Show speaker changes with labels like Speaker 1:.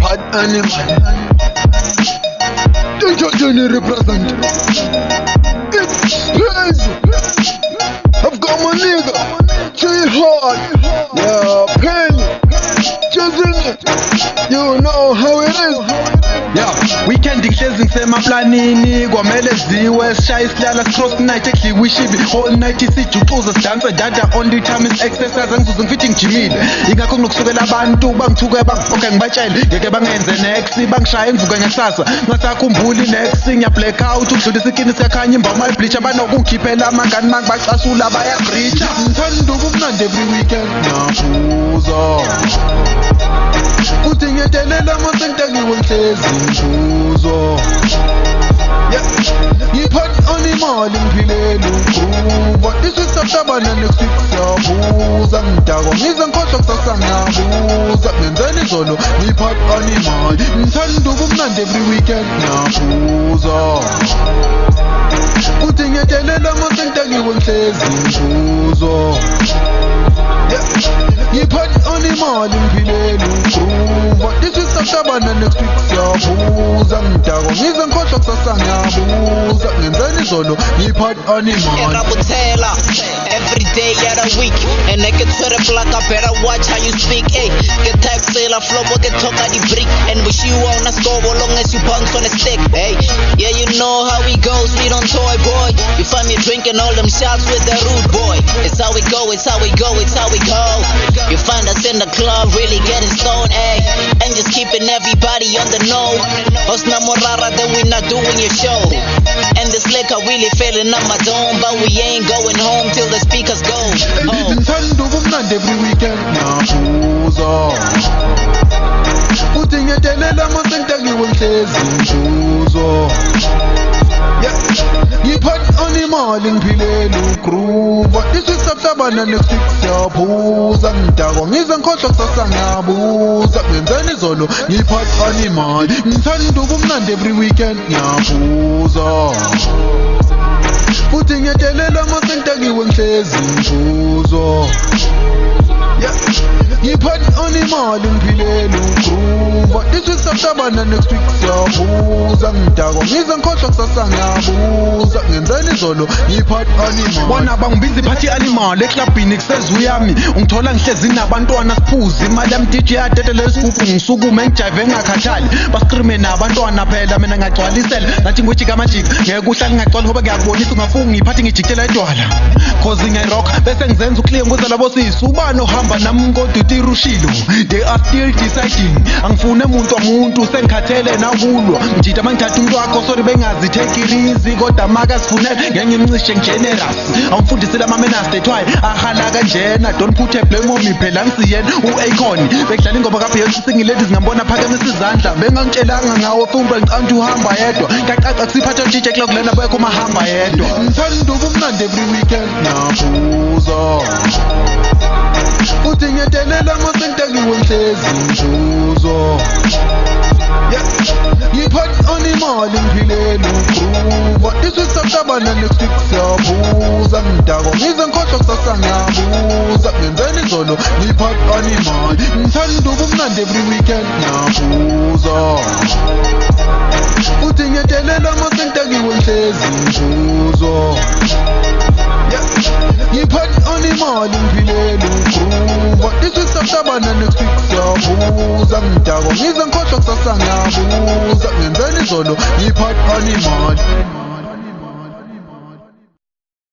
Speaker 1: Bad animal. Johnny represent. It's crazy. I've got my nigga J-Hard. Yeah, Penny. Just in it. You know how it is.
Speaker 2: Yeah, weekend ngihlezi ngisemaplanini kwamele ziwe sishaya isilala cross night ekudliwe ishibi all night isijuxuza sidansa dada only time is exercise angizuze ngifithi ngijimile ingakho kunokusukela abantu bangithuke bangifoka ngibatshele ngeke bangenze next bangishaye ngivuka ngekusasa ngasakhumbuli next ngiya black out ukudlulisa ikini siyakhanya imbama ibleach abanokungikhiphela amangani mangibacasula bayabreacha
Speaker 1: ngithanda ubumnandi every weekend ngiyaphuza uthi ngiyedelela amasenta ngiwe ngihlezi ngibuzo ngiphathi animali ngiphilela ugrova isisabtabana next week siyabuza ngidakwa ngize ngikhohlwa kusasa ngiyabuza ngenzeni izolo ngiphathi animali ngithanda ubumnandi every weekend ngiyaphuza uthi ngiyedelela amasenta ngiwe ngihlezi ngibuzo ngiphathi animali ngiphilela ugrova isisabtabana next week siyabuza ngidakwa ngize ngikhohlwa kusasa ngiyabuza ngenzeni izolo ngiphathi animali
Speaker 3: Rabuthela every day of the week and I get to the block I better watch how you speak hey get taxela flow get talk at the brick and wish you on a score long as you punch on a stick hey yeah you know how it goes we don't toy boy you find me drinking all them shots with the rude boy it's how we go it's how we go it's how we go you find us in the club really getting stoned hey and just keeping everybody on the know Osna morara then we not doing your show and this liquor really filling up my dome but we ain't going home till the speakers go home
Speaker 1: ngithanda ubumnandi every weekend ngiyaphuza uthi ngiyedelela amasenta ngiwe ngihlezi ngibuzo ngiphathi animali ngiphilela ugrova isisabtabana next week siyaphuza ngidakwa ngize ngikhohlwa kusasa ngiyabuza ngenzeni izolo ngiphathi animali ngithanda ubumnandi every weekend ngiyaphuza uthi ngiyedelela amasenta ngiwe ngihlezi ngibuzo ngiphathi animali ngiphilela ugrova isisabtabana next week siyabuza ngidakwa ngize ngikhohlwa kusasa ngiyabuza ngenzeni izolo ngiphathi animali
Speaker 2: bona bangibiza iphathi animal eklabhini kusezuyami ungithola ngihlezi nabantwana siphuza imali yami DJ adedelela isigubhu ngisukume ngijive ngakhathali bascreame nabantwana phela mina ngagcwalisela nathi ngijika amajika ngeke uhlale ngagcwala ngoba ngiyakubonisa ungafungi ngiphathi ngijikela edwala cause ngiyarock bese ngizenza uclear ngoza labo sisubani ohamba nami kodwa utirushilo they are still deciding angifune umuntu sengikhathele nakulwa ngijida mangithatha umuntu wakho sorry bengazi take it easy kodwa maka sifunele ngeke ngimncishe ngegenerous awumfundisela ama manners that why ahala kanjena don't put a blame on me phela ngisiyena uAcon bekudlala ingoma kaBeyonce singing ladies ngambona phakamisa izandla bengangitshelanga ngawo fumba ngicantu uhamba yedwa ngaqaqa kusiphatha DJ clock lana bayekho mahamba yedwa
Speaker 1: ngithanda ubumnandi every weekend ngiyaphuza uthi ngiyedelela amasenta ngiwe ngihlezi ngibuzo ngiphathi animali ngiphilela ugrova isisabtabana next week siyabuza ngidakwa ngize ngikhohlwa kusasa ngiyabuza ngenzeni izolo ngiphathi animali ngithanda ubumnandi every weekend ngiyaphuza uthi ngiyedelela amasenta ngiwe ngihlezi ngibuzo ngiphathi animali ngiphilela ugrova isisabtabana next week siyabuza ngidakwa ngize ngikhohlwa kusasa ngiyabuza ngenzeni izolo ngiphathi animali